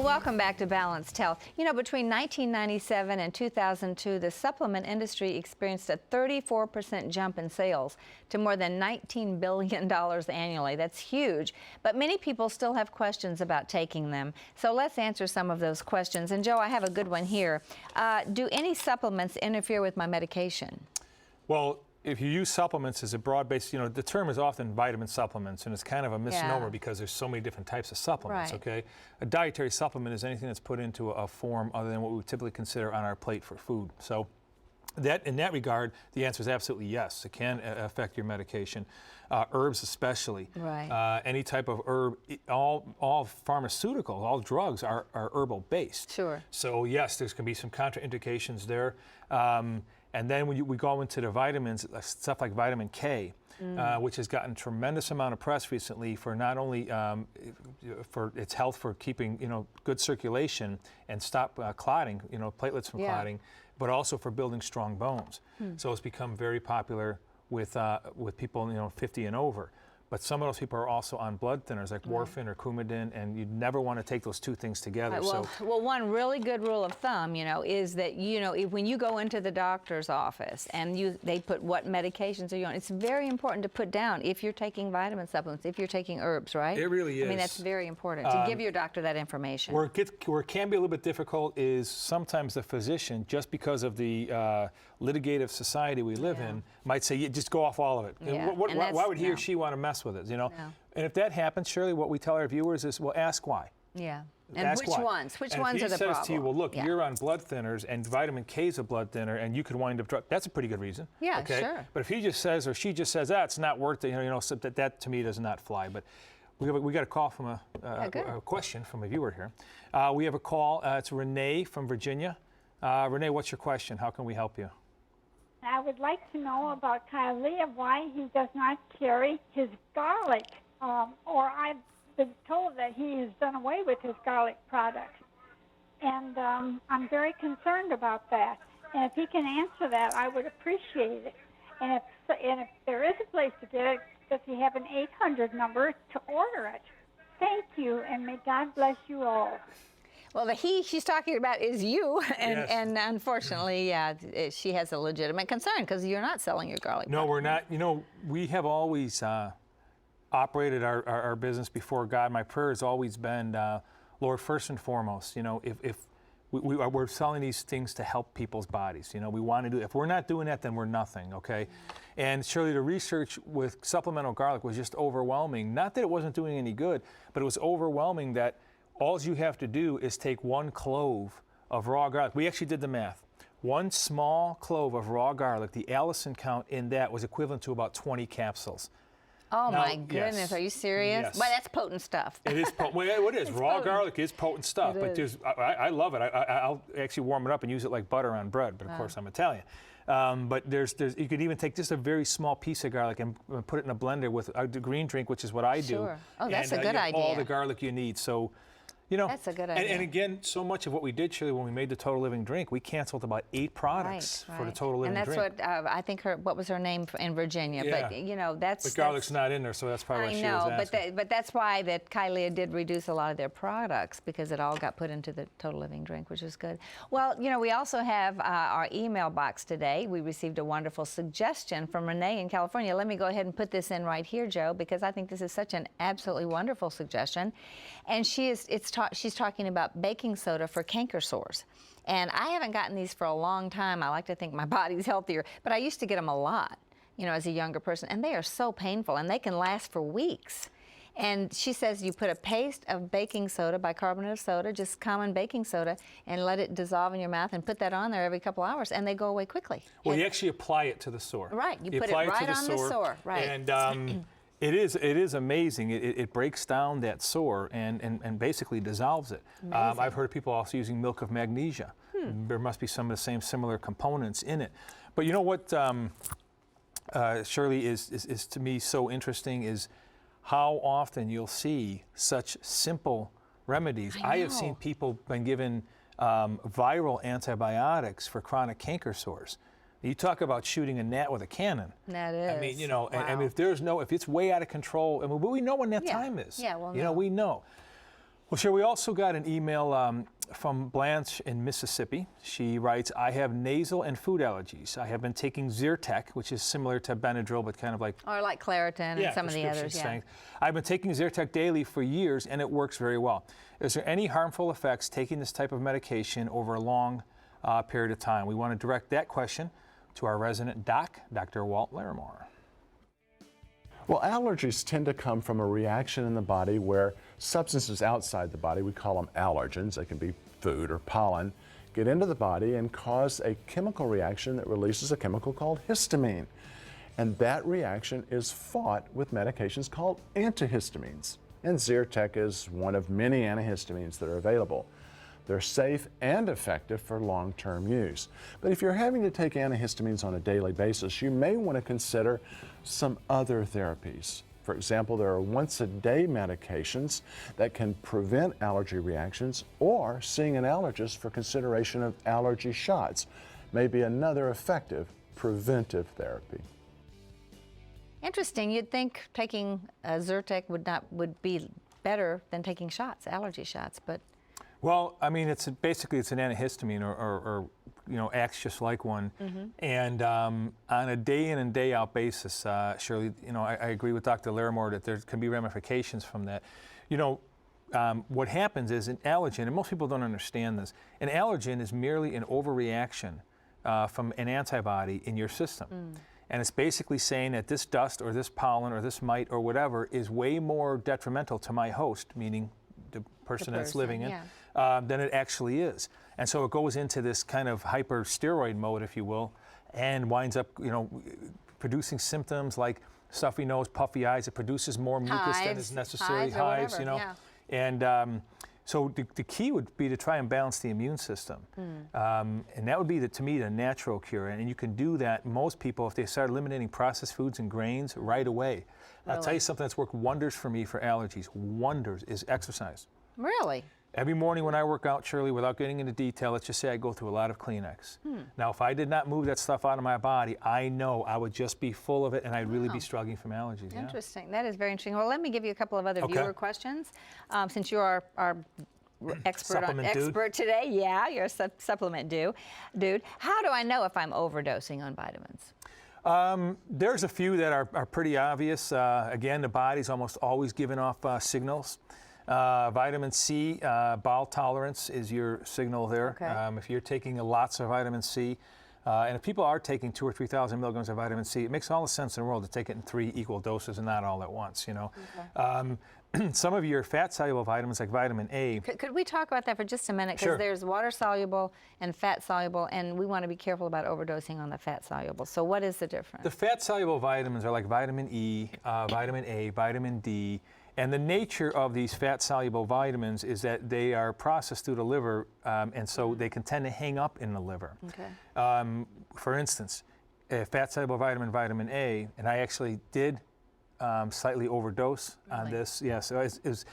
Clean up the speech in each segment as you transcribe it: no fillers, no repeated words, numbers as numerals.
welcome back to Balanced Health. You know, between 1997 and 2002, the supplement industry experienced a 34% jump in sales to more than $19 billion annually. That's huge, but many people still have questions about taking them. So let's answer some of those questions. And Joe, I have a good one here. Do any supplements interfere with my medication? Well, if you use supplements as a broad-based, you know, the term is often vitamin supplements, and it's kind of a misnomer because there's so many different types of supplements, okay? A dietary supplement is anything that's put into a form other than what we would typically consider on our plate for food. So in that regard, the answer is absolutely yes. It can affect your medication. Herbs especially. Right. Any type of herb, all pharmaceuticals, all drugs are herbal based. Sure. So yes, there's going to be some contraindications there. And then when we go into the vitamins, stuff like vitamin K, which has gotten a tremendous amount of press recently for not only for its health for keeping, you know, good circulation and stop clotting, you know, platelets from clotting, but also for building strong bones. So it's become very popular with people, you know, 50 and over. But some of those people are also on blood thinners like warfarin or Coumadin, and you never want to take those two things together. Well, one really good rule of thumb, you know, is that, you know, when you go into the doctor's office and they put what medications are you on, it's very important to put down if you're taking vitamin supplements, if you're taking herbs, right? It really is. I mean, that's very important to give your doctor that information. Where it can be a little bit difficult is sometimes the physician, just because of the litigative society we live in, might say, yeah, just go off all of it. Why would he or she want to mess with it, you know? And if that happens, surely what we tell our viewers is, well, ask why. Yeah. And ask which why. ones? Which and ones are the problem? If he says to you, well, look, you're on blood thinners and vitamin K is a blood thinner and you could wind up, that's a pretty good reason. Yeah, okay? Sure. But if he just says, or she just says, it's not worth it, you know, so that to me does not fly. But we got a call from a question from a viewer here. We have a call. It's Renee from Virginia. Renee, what's your question? How can we help you? I would like to know about Kylie, why he does not carry his garlic, or I've been told that he has done away with his garlic product. And I'm very concerned about that. And if he can answer that, I would appreciate it. And if there is a place to get it, does he have an 800 number to order it? Thank you, and may God bless you all. Well, the she's talking about is you, and unfortunately, she has a legitimate concern because you're not selling your garlic. No, we're not. You know, we have always operated our business before God. My prayer has always been, Lord, first and foremost, you know, if we're selling these things to help people's bodies, you know, we want to do. If we're not doing that, then we're nothing, okay? And surely the research with supplemental garlic was just overwhelming. Not that it wasn't doing any good, but it was overwhelming that all you have to do is take one clove of raw garlic. We actually did the math. One small clove of raw garlic, the Allison count in that was equivalent to about 20 capsules. Oh, now, my goodness, are you serious? Yes. Well, that's potent stuff. It is potent. Well, it is. Raw potent. Garlic is potent stuff, but I love it. I'll actually warm it up and use it like butter on bread, but of course I'm Italian. But you could even take just a very small piece of garlic and put it in a blender with a green drink, which is what I do. Sure. Oh, that's a good you have idea. all the garlic you need. So, you know, that's a good idea. And again, so much of what we did, Shirley, when we made the Total Living Drink, we canceled about 8 products for the Total Living Drink. And that's what I think what was her name in Virginia? Yeah. But you know, But garlic's not in there, so that's probably what she was asking. But that's why that Kylie did reduce a lot of their products because it all got put into the Total Living Drink, which is good. Well, you know, we also have our email box today. We received a wonderful suggestion from Renee in California. Let me go ahead and put this in right here, Joe, because I think this is such an absolutely wonderful suggestion. And she's talking about baking soda for canker sores. And I haven't gotten these for a long time. I like to think my body's healthier, but I used to get them a lot, you know, as a younger person, and they are so painful, and they can last for weeks. And she says you put a paste of baking soda, bicarbonate of soda, just common baking soda, and let it dissolve in your mouth and put that on there every couple hours, and they go away quickly. Well, you actually apply it to the sore. Right, you put it right on the sore. Right. And it is amazing. It breaks down that sore and basically dissolves it. I've heard of people also using milk of magnesia. There must be some of the same similar components in it. But you know what, Shirley, is to me so interesting is how often you'll see such simple remedies. I have seen people been given viral antibiotics for chronic canker sores. You talk about shooting a gnat with a cannon. That is. I mean, you know, and if it's way out of control, I mean, we know when that time is. Yeah, well, you know, we know. Well, sure. We also got an email from Blanche in Mississippi. She writes, I have nasal and food allergies. I have been taking Zyrtec, which is similar to Benadryl, but kind of like... Or like Claritin and some of the others, prescription yeah. strength. I've been taking Zyrtec daily for years, and it works very well. Is there any harmful effects taking this type of medication over a long period of time? We want to direct that question to our resident doc, Dr. Walt Larimore. Well, allergies tend to come from a reaction in the body where substances outside the body, we call them allergens, they can be food or pollen, get into the body and cause a chemical reaction that releases a chemical called histamine. And that reaction is fought with medications called antihistamines. And Zyrtec is one of many antihistamines that are available. They're safe and effective for long-term use. But if you're having to take antihistamines on a daily basis, you may want to consider some other therapies. For example, there are once-a-day medications that can prevent allergy reactions, or seeing an allergist for consideration of allergy shots may be another effective preventive therapy. Interesting. You'd think taking Zyrtec would be better than taking shots, allergy shots, but... Well, I mean, basically it's an antihistamine, or acts just like one. And on a day in and day out basis, Shirley, I agree with Dr. Larimore that there can be ramifications from that. What happens is an allergen, and most people don't understand this, an allergen is merely an overreaction from an antibody in your system. And it's basically saying that this dust or this pollen or this mite or whatever is way more detrimental to my host, meaning the person that's living in, than it actually is. And so it goes into this kind of hyper steroid mode, if you will, and winds up, producing symptoms like stuffy nose, puffy eyes. It produces more mucus than is necessary, hives, And so the key would be to try and balance the immune system. And that would be, to me, the natural cure. And you can do that, most people, if they start eliminating processed foods and grains right away. I'll tell you something that's worked wonders for me for allergies, wonders, is exercise. Really? Every morning when I work out, Shirley, without getting into detail, let's just say I go through a lot of Kleenex. Now, if I did not move that stuff out of my body, I know I would just be full of it, and I'd really be struggling from allergies. Interesting. That is very interesting. Well, let me give you a couple of other viewer questions. Since you are our expert today. Yeah, you're a supplement dude. How do I know if I'm overdosing on vitamins? There's a few that are pretty obvious. Again, the body's almost always giving off signals. Vitamin C, bowel tolerance is your signal there. If you're taking lots of vitamin C, and if people are taking 2,000 or 3,000 milligrams of vitamin C, it makes all the sense in the world to take it in 3 equal doses and not all at once, Some of your fat-soluble vitamins, like vitamin A. Could we talk about that for just a minute? Because there's water-soluble and fat-soluble, and we want to be careful about overdosing on the fat-soluble. So what is the difference? The fat-soluble vitamins are like vitamin E, vitamin A, vitamin D. And the nature of these fat-soluble vitamins is that they are processed through the liver, and so they can tend to hang up in the liver. For instance, fat-soluble vitamin A, and I actually did slightly overdose on this. Yeah, so it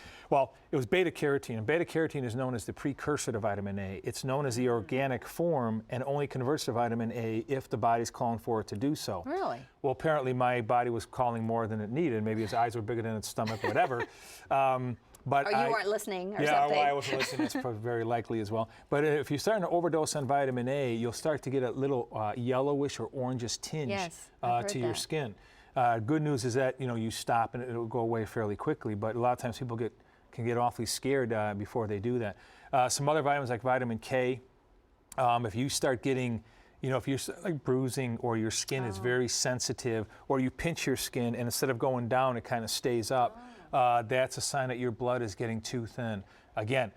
was beta-carotene, and beta-carotene is known as the precursor to vitamin A. It's known as the organic form and only converts to vitamin A if the body's calling for it to do so. Really? Well, apparently my body was calling more than it needed. Maybe its eyes were bigger than its stomach, whatever. But or you weren't listening or something. Yeah, well, I wasn't listening. That's very likely as well. But if you're starting to overdose on vitamin A, you'll start to get a little yellowish or orangish tinge to your skin. Good news is that you stop and it'll go away fairly quickly. But a lot of times people can get awfully scared before they do that. Some other vitamins like vitamin K, if you start getting, if you're like bruising or your skin is very sensitive, or you pinch your skin and instead of going down it kind of stays up, that's a sign that your blood is getting too thin. Again,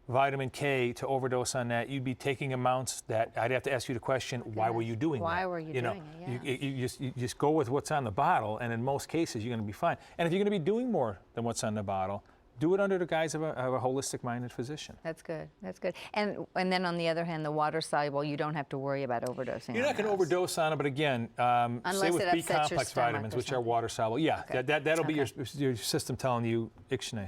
vitamin K, to overdose on that, you'd be taking amounts that I'd have to ask you the question, why were you doing that? Why were you doing it? Yeah. You just go with what's on the bottle, and in most cases you're going to be fine. And if you're going to be doing more than what's on the bottle, do it under the guise of a holistic-minded physician. That's good. That's good. And then on the other hand, the water-soluble, you don't have to worry about overdosing. You're not going to overdose on it, but again, say with B-complex vitamins, which are water-soluble, that'll be your system telling you, Ixnay.